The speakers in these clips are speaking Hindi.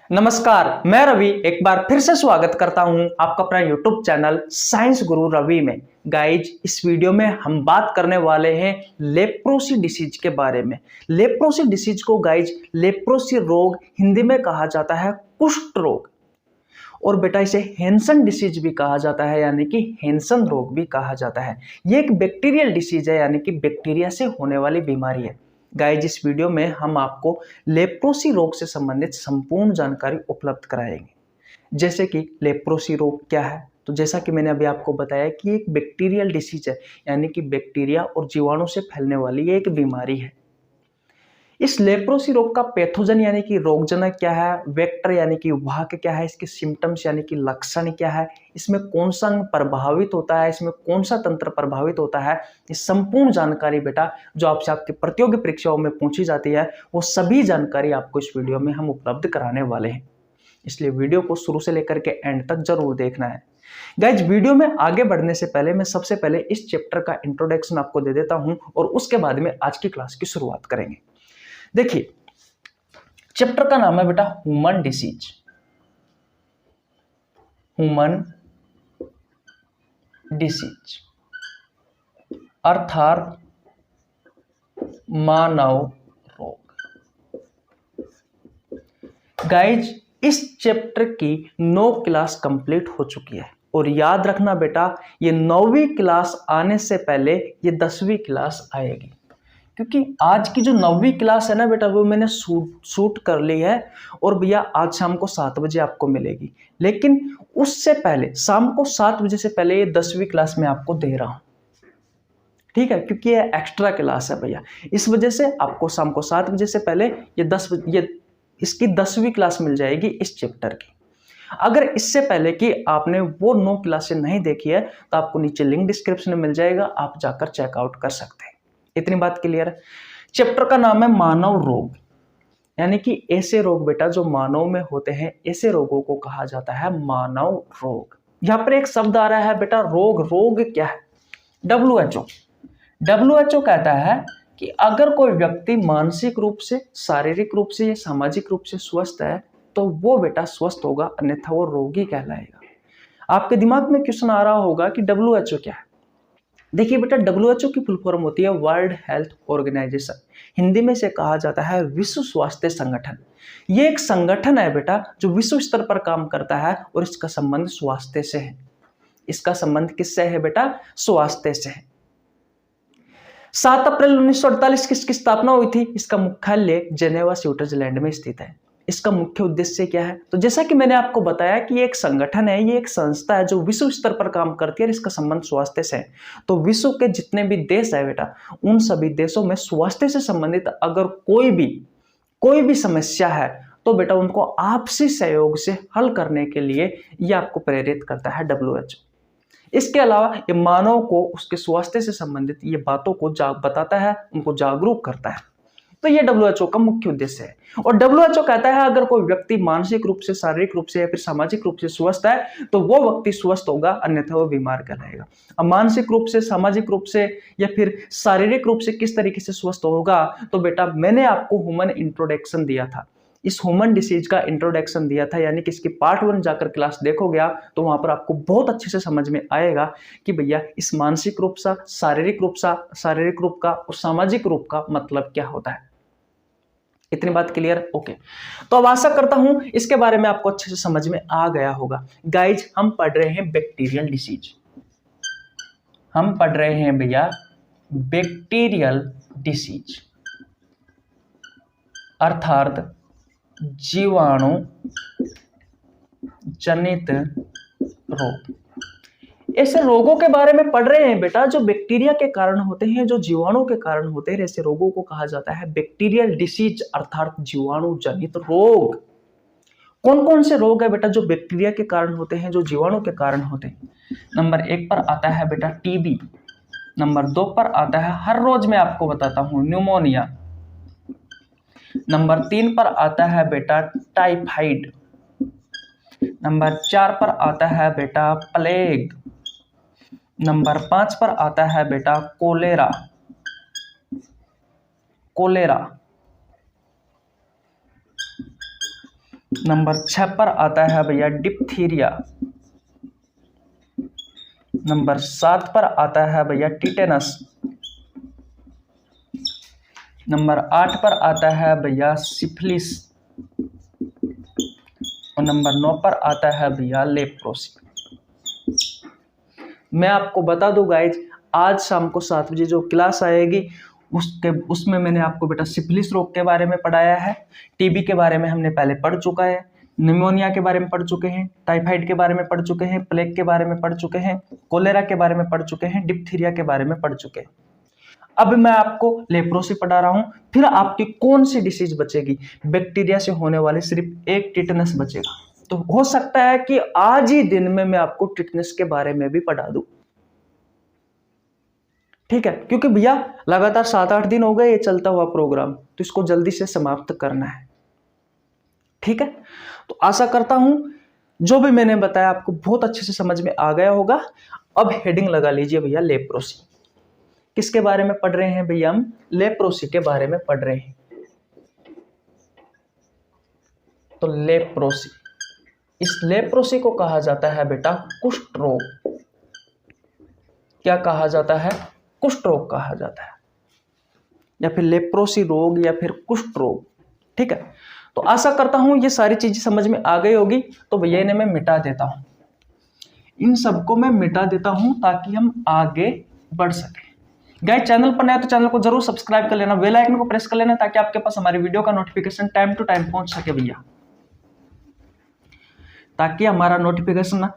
नमस्कार, मैं रवि एक बार फिर से स्वागत करता हूं आपका अपना YouTube चैनल साइंस गुरु रवि में। गाइज, इस वीडियो में हम बात करने वाले हैं लेप्रोसी डिसीज के बारे में। लेप्रोसी डिसीज को गाइज लेप्रोसी रोग हिंदी में कहा जाता है कुष्ठ रोग, और बेटा इसे हैंसन डिसीज भी कहा जाता है, यानी कि हैंसन रोग भी कहा जाता है। ये एक बैक्टीरियल डिसीज है, यानी कि बैक्टीरिया से होने वाली बीमारी है। गाइज, इस वीडियो में हम आपको लेप्रोसी रोग से संबंधित संपूर्ण जानकारी उपलब्ध कराएंगे, जैसे कि लेप्रोसी रोग क्या है। तो जैसा कि मैंने अभी आपको बताया कि एक बैक्टीरियल डिसीज है, यानी कि बैक्टीरिया और जीवाणु से फैलने वाली एक बीमारी है। इस लेप्रोसी रोग का पैथोजन यानी कि रोगजनक क्या है, वेक्टर यानी कि वाहक क्या है, इसके सिम्टम्स यानी कि लक्षण क्या है, इसमें कौन सा अंग प्रभावित होता है, इसमें कौन सा तंत्र प्रभावित होता है, ये संपूर्ण जानकारी बेटा जो आपसे आपकी प्रतियोगी परीक्षाओं में पूछी जाती है, वो सभी जानकारी आपको इस वीडियो में हम उपलब्ध कराने वाले हैं। इसलिए वीडियो को शुरू से लेकर के एंड तक जरूर देखना है। गाइज, वीडियो में आगे बढ़ने से पहले मैं सबसे पहले इस चैप्टर का इंट्रोडक्शन आपको दे देता हूं, और उसके बाद में आज की क्लास की शुरुआत करेंगे। देखिए, चैप्टर का नाम है बेटा ह्यूमन डिसीज। ह्यूमन डिसीज अर्थात मानव रोग। गाइज, इस चैप्टर की 9 क्लास कंप्लीट हो चुकी है, और याद रखना बेटा, ये 9वीं क्लास आने से पहले ये 10वीं क्लास आएगी, क्योंकि आज की जो 9वीं क्लास है ना बेटा, वो मैंने शूट कर ली है, और भैया आज शाम को 7 बजे आपको मिलेगी। लेकिन उससे पहले शाम को 7 बजे से पहले ये 10वीं क्लास में आपको दे रहा हूं, ठीक है, क्योंकि ये एक्स्ट्रा क्लास है भैया। इस वजह से आपको शाम को 7 बजे से पहले ये इसकी 10वीं क्लास मिल जाएगी इस चैप्टर की। अगर इससे पहले कि आपने वो 9 क्लासें नहीं देखी है, तो आपको नीचे लिंक डिस्क्रिप्शन में मिल जाएगा, आप जाकर चेकआउट कर सकते हैं। इतनी बात क्लियर है। चैप्टर का नाम है मानव रोग, यानी कि ऐसे रोग बेटा जो मानव में होते हैं, ऐसे रोगों को कहा जाता है मानव रोग। यहां पर एक शब्द आ रहा है बेटा रोग। रोग क्या है? WHO कहता है कि अगर कोई व्यक्ति मानसिक रूप से, शारीरिक रूप से या सामाजिक रूप से स्वस्थ है, तो वो बेटा स्वस्थ होगा, अन्यथा वो रोगी कहलाएगा। आपके दिमाग में क्वेश्चन आ रहा होगा कि WHO क्या है? देखिए बेटा, WHO की फुल फॉर्म होती है वर्ल्ड हेल्थ ऑर्गेनाइजेशन। हिंदी में से कहा जाता है विश्व स्वास्थ्य संगठन। ये एक संगठन है बेटा जो विश्व स्तर पर काम करता है, और इसका संबंध स्वास्थ्य से है। इसका संबंध किससे है बेटा? स्वास्थ्य से है। 7 अप्रैल 1948 किसकी स्थापना हुई थी? इसका मुख्यालय जेनेवा स्विट्जरलैंड में स्थित है। इसका मुख्य उद्देश्य क्या है? तो जैसा कि मैंने आपको बताया कि ये एक संगठन है, ये एक संस्था है जो विश्व स्तर पर काम करती है, और इसका संबंध स्वास्थ्य से है। तो विश्व के जितने भी देश है बेटा, उन सभी देशों में स्वास्थ्य से संबंधित अगर कोई भी समस्या है, तो बेटा उनको आपसी सहयोग से हल करने के लिए ये आपको प्रेरित करता है WHO। इसके अलावा ये मानव को उसके स्वास्थ्य से संबंधित ये बातों को बताता है, उनको जागरूक करता है। तो ये WHO का मुख्य उद्देश्य है। और WHO कहता है अगर कोई व्यक्ति मानसिक रूप से, शारीरिक रूप से या फिर सामाजिक रूप से स्वस्थ है, तो वो व्यक्ति स्वस्थ होगा, अन्यथा वो बीमार कहलाएगा। अब मानसिक रूप से, सामाजिक रूप से या फिर शारीरिक रूप से किस तरीके से स्वस्थ होगा, तो बेटा मैंने आपको ह्यूमन इंट्रोडक्शन दिया था, इस ह्यूमन डिसीज का इंट्रोडक्शन दिया था, यानी कि इसकी पार्ट 1 जाकर क्लास देखोगे आप, तो वहां पर आपको बहुत अच्छे से समझ में आएगा कि भैया इस मानसिक रूप सा, शारीरिक रूप का और सामाजिक रूप का मतलब क्या होता है। इतनी बात क्लियर? ओके। तो अब आशा करता हूं इसके बारे में आपको अच्छे से समझ में आ गया होगा। गाइज, हम पढ़ रहे हैं बैक्टीरियल डिसीज। हम पढ़ रहे हैं भैया बैक्टीरियल डिसीज अर्थात जीवाणु जनित रोग। ऐसे रोगों के बारे में पढ़ रहे हैं बेटा जो बैक्टीरिया के कारण होते हैं, जो जीवाणु के कारण होते हैं। ऐसे रोगों को कहा जाता है बैक्टीरियल डिसीज अर्थात जीवाणु जनित रोग। कौन कौन से रोग है बेटा जो बैक्टीरिया के कारण होते हैं, जो जीवाणु के कारण होते हैं? नंबर 1 पर आता है बेटा टीबी। नंबर 2 पर आता है, हर रोज मैं आपको बताता हूं, न्यूमोनिया। नंबर 3 पर आता है बेटा टाइफाइड। नंबर 4 पर आता है बेटा प्लेग। नंबर 5 पर आता है बेटा कोलेरा। नंबर 6 पर आता है भैया डिप्थीरिया। नंबर 7 पर आता है भैया टिटेनस। नंबर 8 पर आता है भैया सिफिलिस। और नंबर 9 पर आता है भैया लेप्रोसी। मैं आपको बता दूं गाइज, आज शाम को 7 बजे जो क्लास आएगी उसमें मैंने आपको बेटा सिफिलिस रोग के बारे में पढ़ाया है, टीबी के बारे में हमने पहले पढ़ चुका है, निमोनिया के बारे में पढ़ चुके हैं, टाइफाइड के बारे में पढ़ चुके हैं, प्लेग के बारे में पढ़ चुके हैं, कोलेरा के बारे में पढ़ चुके हैं, डिप्थीरिया के बारे में पढ़ चुके हैं। अब मैं आपको लेप्रोसी पढ़ा रहा हूं। फिर आपकी कौन सी डिसीज बचेगी? बैक्टीरिया से होने वाले सिर्फ एक टिटनस बचेगा। तो हो सकता है कि आज ही दिन में मैं आपको टिटनस के बारे में भी पढ़ा दूं, ठीक है, क्योंकि भैया लगातार 7-8 दिन हो गए ये चलता हुआ प्रोग्राम, तो इसको जल्दी से समाप्त करना है, ठीक है। तो आशा करता हूं जो भी मैंने बताया आपको बहुत अच्छे से समझ में आ गया होगा। अब हेडिंग लगा लीजिए भैया, लेप्रोसी। किसके बारे में पढ़ रहे हैं भैया? हम लेप्रोसी के बारे में पढ़ रहे हैं। तो लेप्रोसी, इस लेप्रोसी को कहा जाता है बेटा कुष्ठ रोग। क्या कहा जाता है? कुष्ठ रोग कहा जाता है, या फिर लेप्रोसी रोग, या फिर कुष्ठ रोग, ठीक है। तो आशा करता हूं ये सारी चीजें समझ में आ गई होगी। तो भैया इन्हें मैं मिटा देता हूं, इन सबको मैं मिटा देता हूं ताकि हम आगे बढ़ सके। गाइस, चैनल पर नया तो चैनल को जरूर सब्सक्राइब कर लेना, बेल आइकन को प्रेस कर लेना, ताकि आपके पास हमारी वीडियो का नोटिफिकेशन टाइम टू टाइम पहुंच सके भैया, ताकि हमारा नोटिफिकेशन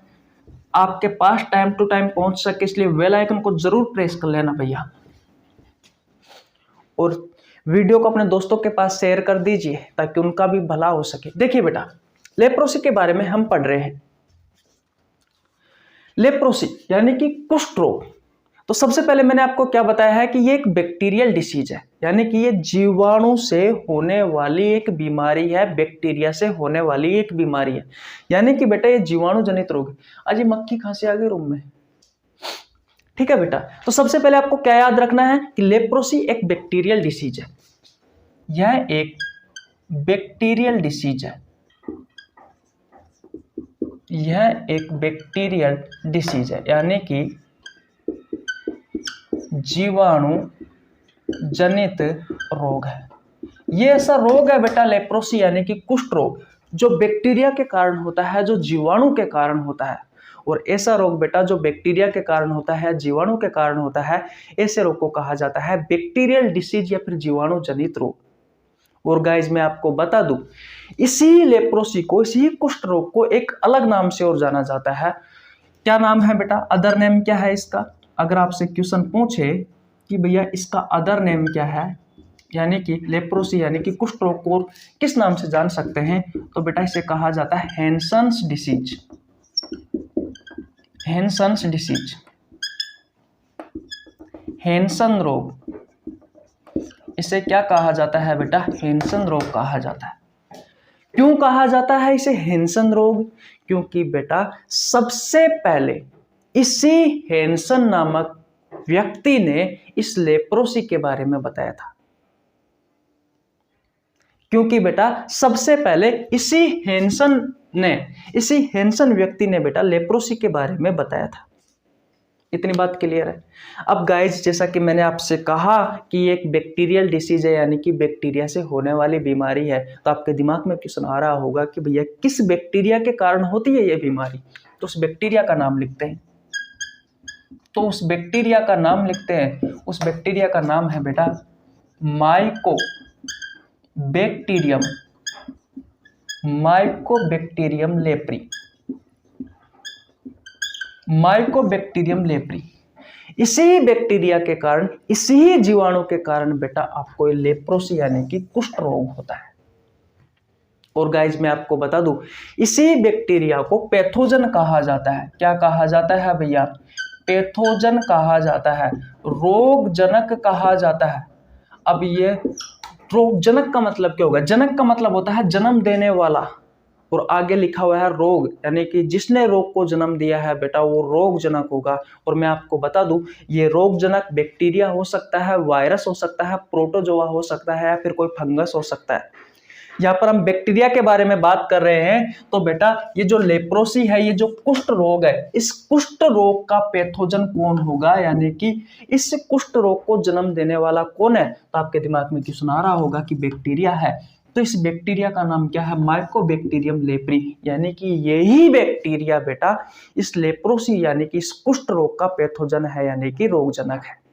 आपके पास टाइम टू टाइम पहुंच सके। इसलिए बेल आइकन को जरूर प्रेस कर लेना भैया, और वीडियो को अपने दोस्तों के पास शेयर कर दीजिए ताकि उनका भी भला हो सके। देखिए बेटा, लेप्रोसी के बारे में हम पढ़ रहे हैं। लेप्रोसी यानी कि कुष्ठ रोग। तो सबसे पहले मैंने आपको क्या बताया है कि ये एक बैक्टीरियल डिसीज है, यानी कि ये जीवाणु से होने वाली एक बीमारी है, बैक्टीरिया से होने वाली एक बीमारी है, यानी कि बेटा ये जीवाणु जनित रोग है। आज ये मक्खी खांसी आ गई रूम में, ठीक है बेटा। तो सबसे पहले आपको क्या याद रखना है कि लेप्रोसी एक बैक्टीरियल डिसीज है, यह एक बैक्टीरियल डिसीज है, यह एक बैक्टीरियल डिसीज है, यानी कि जीवाणु जनित रोग है। ये ऐसा रोग है बेटा लेप्रोसी यानी कि कुष्ठ रोग, जो बैक्टीरिया के कारण होता है, जो जीवाणु के कारण होता है। और ऐसा रोग बेटा जो बैक्टीरिया के कारण होता है, जीवाणु के कारण होता है, ऐसे रोग को कहा जाता है बैक्टीरियल डिसीज या फिर जीवाणु जनित रोग। और गाइज मैं आपको बता दूं, इसी लेप्रोसी को, इसी कुष्ठ रोग को एक अलग नाम से और जाना जाता है। क्या नाम है बेटा? अदर नेम क्या है इसका? अगर आपसे क्वेश्चन पूछे कि भैया इसका अदर नेम क्या है, यानी कि लेप्रोसी यानी कि कुष्ठ रोग को किस नाम से जान सकते हैं, तो बेटा इसे कहा जाता है Hansen's disease. Hansen's disease, Hansen रोग, इसे क्या कहा जाता है बेटा? हैंसन रोग कहा जाता है। क्यों कहा जाता है इसे हैंसन रोग? क्योंकि बेटा सबसे पहले इसी हैंसन नामक व्यक्ति ने इस लेप्रोसी के बारे में बताया था। क्योंकि बेटा सबसे पहले इसी हैंसन व्यक्ति ने बेटा लेप्रोसी के बारे में बताया था। इतनी बात क्लियर है। अब गाइज, जैसा कि मैंने आपसे कहा कि ये एक बैक्टीरियल डिसीज है, यानी कि बैक्टीरिया से होने वाली बीमारी है, तो आपके दिमाग में क्वेश्चन आ रहा होगा कि भैया किस बैक्टीरिया के कारण होती है ये बीमारी? तो उस बैक्टीरिया का नाम लिखते हैं। तो उस बैक्टीरिया का नाम लिखते हैं, उस बैक्टीरिया का नाम है बेटा Mycobacterium, Mycobacterium leprae, Mycobacterium leprae. इसी बैक्टीरिया के कारण, इसी जीवाणु के कारण बेटा आपको लेप्रोसी यानी कि कुष्ठ रोग होता है। और गाइज मैं आपको बता दूं, इसी बैक्टीरिया को पैथोजन कहा जाता है। क्या कहा जाता है भैया? पैथोजन कहा जाता है, रोगजनक कहा जाता है। अब ये रोगजनक का मतलब क्या होगा? जनक का मतलब होता है जन्म देने वाला, और आगे लिखा हुआ है रोग, यानी कि जिसने रोग को जन्म दिया है बेटा वो रोगजनक होगा। और मैं आपको बता दूं, ये रोगजनक बैक्टीरिया हो सकता है, वायरस हो सकता है, प्रोटोजोआ हो सकता है, या फिर कोई फंगस हो सकता है। यहाँ पर हम बैक्टीरिया के बारे में बात कर रहे हैं, तो बेटा ये जो लेप्रोसी है, ये जो कुष्ठ रोग है, इस कुष्ठ रोग का पैथोजन कौन होगा, यानी कि इस कुष्ठ रोग को जन्म देने वाला कौन है। तो आपके दिमाग में क्वेश्चन आ रहा होगा कि बैक्टीरिया है, तो इस बैक्टीरिया का नाम क्या है, माइकोबैक्टीरियम लेप्री, यानी कि यही बैक्टीरिया बेटा इस लेप्रोसी यानी कि इस कुष्ठ रोग का पैथोजन है, यानी कि रोगजनक है।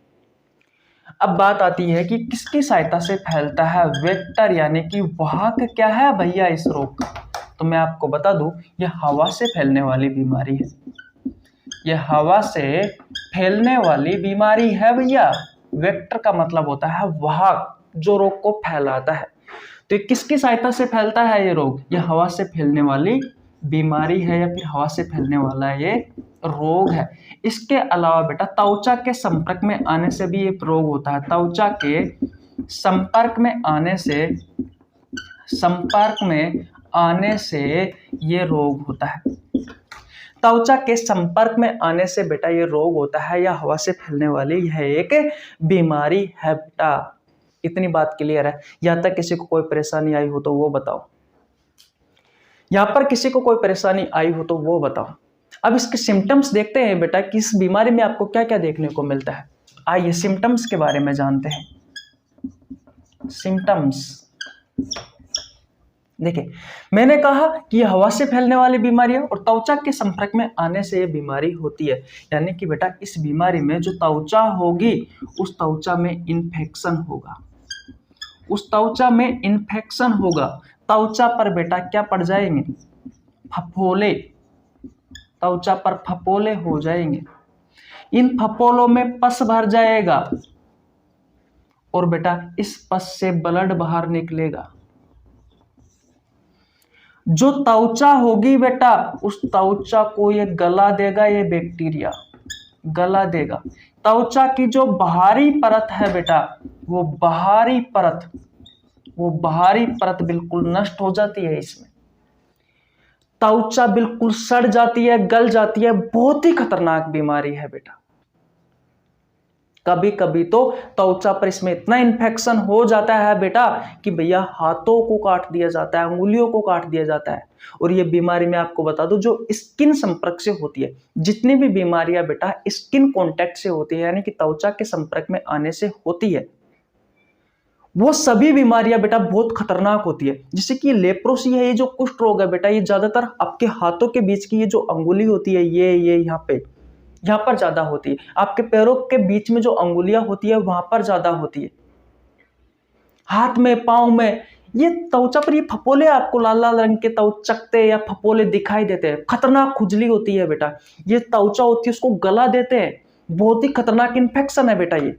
अब बात आती है कि किसकी सहायता से फैलता है, वेक्टर यानी कि वाहक क्या है भैया इस रोग का। तो मैं आपको बता दूं, यह हवा से फैलने वाली बीमारी है, यह हवा से फैलने वाली बीमारी है भैया। वेक्टर का मतलब होता है वाहक, जो रोग को फैलाता है। तो किसकी सहायता से फैलता है ये रोग, यह हवा से फैलने वाली बीमारी है या फिर हवा से फैलने वाला ये रोग है। इसके अलावा बेटा त्वचा के संपर्क में आने से भी एक रोग होता है, त्वचा के संपर्क में आने से ये रोग होता है। त्वचा के संपर्क में आने से बेटा ये रोग होता है या हवा से फैलने वाली यह एक बीमारी है बेटा। इतनी बात क्लियर है। यहां तक किसी को कोई परेशानी आई हो तो वो बताओ, यहां पर किसी को कोई परेशानी आई हो तो वो बताओ। अब इसके सिम्टम्स देखते हैं बेटा कि इस बीमारी में आपको क्या क्या देखने को मिलता है। आइए सिम्टम्स के बारे में जानते हैं। सिम्टम्स देखिए, मैंने कहा कि यह हवा से फैलने वाली बीमारी है और त्वचा के संपर्क में आने से यह बीमारी होती है, यानी कि बेटा इस बीमारी में जो त्वचा होगी उस त्वचा में इन्फेक्शन होगा, उस त्वचा में इन्फेक्शन होगा। त्वचा पर बेटा क्या पड़ जाएंगे, फफोले, त्वचा पर फफोले हो जाएंगे। इन फफोलों में पस भर जाएगा और बेटा इस पस से ब्लड बाहर निकलेगा। जो त्वचा होगी बेटा उस त्वचा को ये गला देगा, ये बैक्टीरिया गला देगा। त्वचा की जो बाहरी परत है बेटा वो बाहरी परत बिल्कुल नष्ट हो जाती है। इसमें त्वचा बिल्कुल सड़ जाती है, गल जाती है। बहुत ही खतरनाक बीमारी है बेटा। कभी कभी तो त्वचा पर इसमें इतना इन्फेक्शन हो जाता है बेटा कि भैया हाथों को काट दिया जाता है, उंगलियों को काट दिया जाता है। और ये बीमारी मैं आपको बता दूं जो स्किन संपर्क से होती है, जितनी भी बीमारियां बेटा स्किन कांटेक्ट से होती है यानी कि त्वचा के संपर्क में आने से होती है, वो सभी बीमारियां बेटा बहुत खतरनाक होती है। जैसे कि लेप्रोसी है, ये जो कुष्ठ रोग है बेटा, ये ज्यादातर आपके हाथों के बीच की ये जो अंगुली होती है ये यहाँ पर ज्यादा होती है। आपके पैरों के बीच में जो अंगुलियां होती है वहां पर ज्यादा होती है। हाथ में, पांव में, ये त्वचा पर ये फपोले आपको लाल लाल रंग के चकते या फपोले दिखाई देते हैं। खतरनाक खुजली होती है बेटा, ये त्वचा होती है उसको गला देते हैं। बहुत ही खतरनाक इन्फेक्शन है बेटा, ये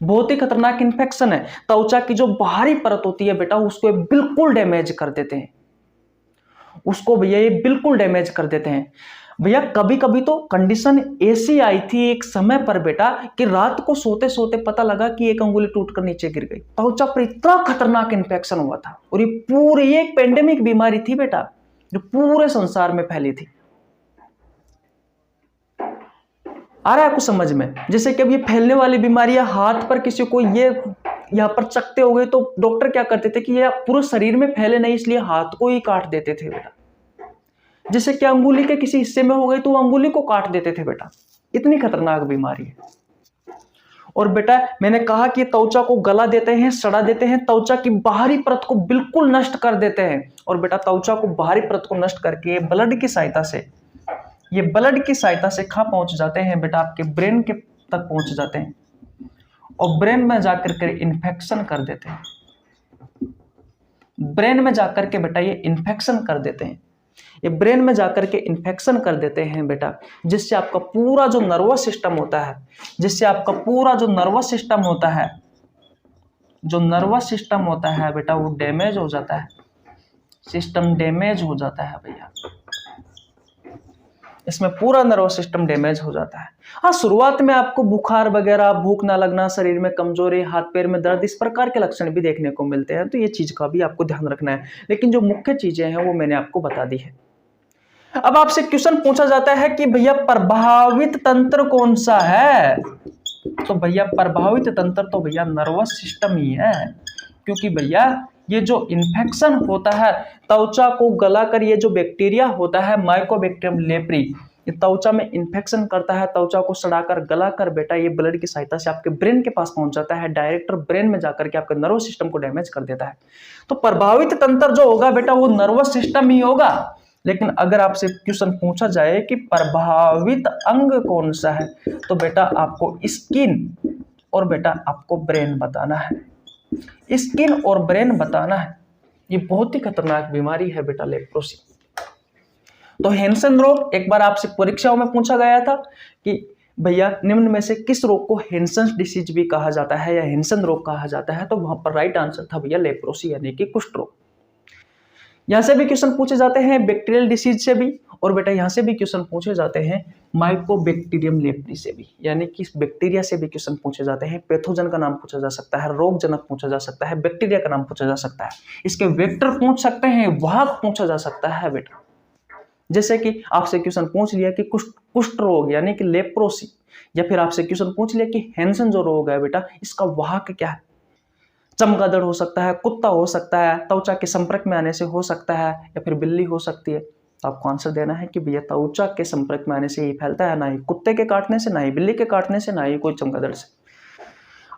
बहुत ही खतरनाक इन्फेक्शन है। त्वचा की जो बाहरी परत होती है बेटा उसको बिल्कुल डैमेज कर देते हैं, उसको भैया ये बिल्कुल डैमेज कर देते हैं। भैया कभी कभी तो कंडीशन ऐसी आई थी एक समय पर बेटा कि रात को सोते सोते पता लगा कि एक अंगुली टूटकर नीचे गिर गई। त्वचा पर इतना खतरनाक इन्फेक्शन हुआ था और ये पूरी एक पेंडेमिक बीमारी थी बेटा जो पूरे संसार में फैली थी। आ रहा है कुछ समझ में? जैसे कि अब ये फैलने वाली बीमारियां हाथ पर किसी को ये यहाँ पर चकते हो गए तो डॉक्टर क्या करते थे कि ये पूरे शरीर में फैले नहीं, इसलिए हाथ को ही काट देते थे बेटा। जैसे कि अंगुली के किसी हिस्से में हो गई तो अंगुली को काट देते थे बेटा। इतनी खतरनाक बीमारी है। और बेटा मैंने कहा कि त्वचा को गला देते हैं, सड़ा देते हैं, त्वचा की बाहरी परत को बिल्कुल नष्ट कर देते हैं। और बेटा त्वचा को बाहरी परत को नष्ट करके ब्लड की सहायता से कहाँ पहुंच जाते हैं बेटा, आपके ब्रेन के तक पहुंच जाते हैं और ब्रेन में जाकर के इन्फेक्शन कर देते हैं। ब्रेन में जाकर के बेटा ये इन्फेक्शन कर देते हैं, ये ब्रेन में जाकर के इन्फेक्शन कर देते हैं बेटा, जिससे आपका पूरा जो नर्वस सिस्टम होता है, बेटा वो डैमेज हो जाता है, सिस्टम डैमेज हो जाता है भैया। इसमें पूरा नर्वस सिस्टम डैमेज हो जाता है। हाँ, शुरुआत में आपको बुखार वगैरह, भूख ना लगना, शरीर में कमजोरी, हाथ पैर में दर्द, इस प्रकार के लक्षण भी देखने को मिलते हैं, तो ये चीज का भी आपको ध्यान रखना है। लेकिन जो मुख्य चीजें हैं वो मैंने आपको बता दी है। अब आपसे क्वेश्चन पूछा जाता है कि भैया प्रभावित तंत्र कौन सा है, तो भैया प्रभावित तंत्र तो भैया नर्वस सिस्टम ही है, क्योंकि भैया ये जो इन्फेक्शन होता है त्वचा को गलाकर, ये जो बैक्टीरिया होता है माइकोबैक्टीरियम लेप्री, ये त्वचा में इन्फेक्शन करता है, त्वचा को सड़ाकर गलाकर बेटा ये ब्लड की सहायता से आपके ब्रेन के पास पहुंच जाता है, डायरेक्ट ब्रेन में जाकर के आपके नर्वस सिस्टम को डैमेज कर देता है। तो प्रभावित तंत्र जो होगा बेटा वो नर्वस सिस्टम ही होगा। लेकिन अगर आपसे क्वेश्चन पूछा जाए कि प्रभावित अंग कौन सा है, तो बेटा आपको स्किन और बेटा आपको ब्रेन बताना है। स्किन और ब्रेन बताना है। ये बहुत ही खतरनाक बीमारी है बेटा लेप्रोसी। तो हैंसन रोग एक बार आपसे परीक्षाओं में पूछा गया था कि भैया निम्न में से किस रोग को हैंसन डिसीज भी कहा जाता है या हैंसन रोग कहा जाता है, तो वहां पर राइट आंसर था भैया लेप्रोसी यानी कि कुष्ठ रोग। यहां से भी क्वेश्चन पूछे जाते हैं बैक्टीरियल डिसीज से भी, और बेटा यहां से भी क्वेश्चन पूछे जाते हैं माइकोबैक्टीरियम लेप्री से भी, यानी कि बैक्टीरिया से भी क्वेश्चन पूछे जाते हैं। पैथोजन का नाम पूछा जा सकता है, रोगजनक पूछा जा सकता है, बैक्टीरिया का नाम पूछा जा सकता है, इसके वेक्टर पूछ सकते हैं, वाहक पूछा जा सकता है बेटा। जैसे कि आपसे क्वेश्चन पूछ लिया कि कुष्ठ रोग यानी कि लेप्रोसी, या फिर आपसे क्वेश्चन पूछ लिया कि हैंसन जो रोग है बेटा इसका वाहक क्या है। चमगादड़ हो सकता है, कुत्ता हो सकता है, त्वचा के संपर्क में आने से हो सकता है, या फिर बिल्ली हो सकती है। तो आपको आंसर देना है कि भैया त्वचा के संपर्क में आने से ही फैलता है, ना ही कुत्ते के काटने से, ना ही बिल्ली के काटने से, ना ही कोई चमगादड़ से।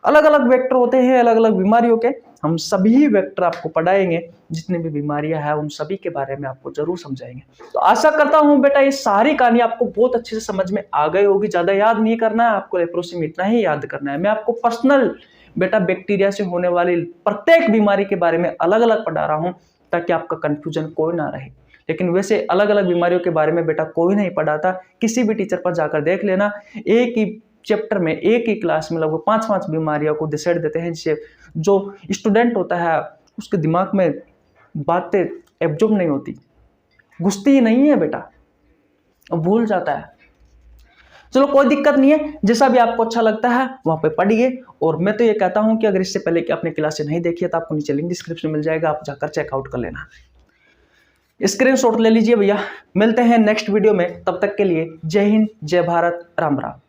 अलग अलग वेक्टर होते हैं अलग अलग बीमारियों के, हम सभी वेक्टर आपको पढ़ाएंगे, जितनी भी बीमारियां हैं उन सभी के बारे में आपको जरूर समझाएंगे। तो आशा करता हूं बेटा ये सारी कहानी आपको बहुत अच्छे से समझ में आ गई होगी। ज्यादा याद नहीं करना है आपको, लेप्रोसी में इतना ही याद करना है। मैं आपको पर्सनल बेटा बैक्टीरिया से होने वाली प्रत्येक बीमारी के बारे में अलग अलग पढ़ा रहा हूं ताकि आपका कंफ्यूजन कोई ना रहे। लेकिन वैसे अलग अलग बीमारियों के बारे में बेटा कोई नहीं पढ़ाता, किसी भी टीचर पर जाकर देख लेना, एक ही चैप्टर में एक ही क्लास में लगभग 5-5 बीमारियों को डिसाइड देते हैं, जिससे जो स्टूडेंट होता है उसके दिमाग में बातें एब्जॉर्ब नहीं होती, घुसती ही नहीं है बेटा, भूल जाता है। चलो कोई दिक्कत नहीं है, जैसा भी आपको अच्छा लगता है वहां पे पढ़िए। और मैं तो ये कहता हूं कि अगर इससे पहले कि आपने क्लासेस नहीं देखी है तो आपको नीचे लिंक डिस्क्रिप्शन मिल जाएगा, आप जाकर चेकआउट कर लेना। स्क्रीनशॉट ले लीजिए भैया। मिलते हैं नेक्स्ट वीडियो में, तब तक के लिए जय हिंद, जय भारत, राम राम।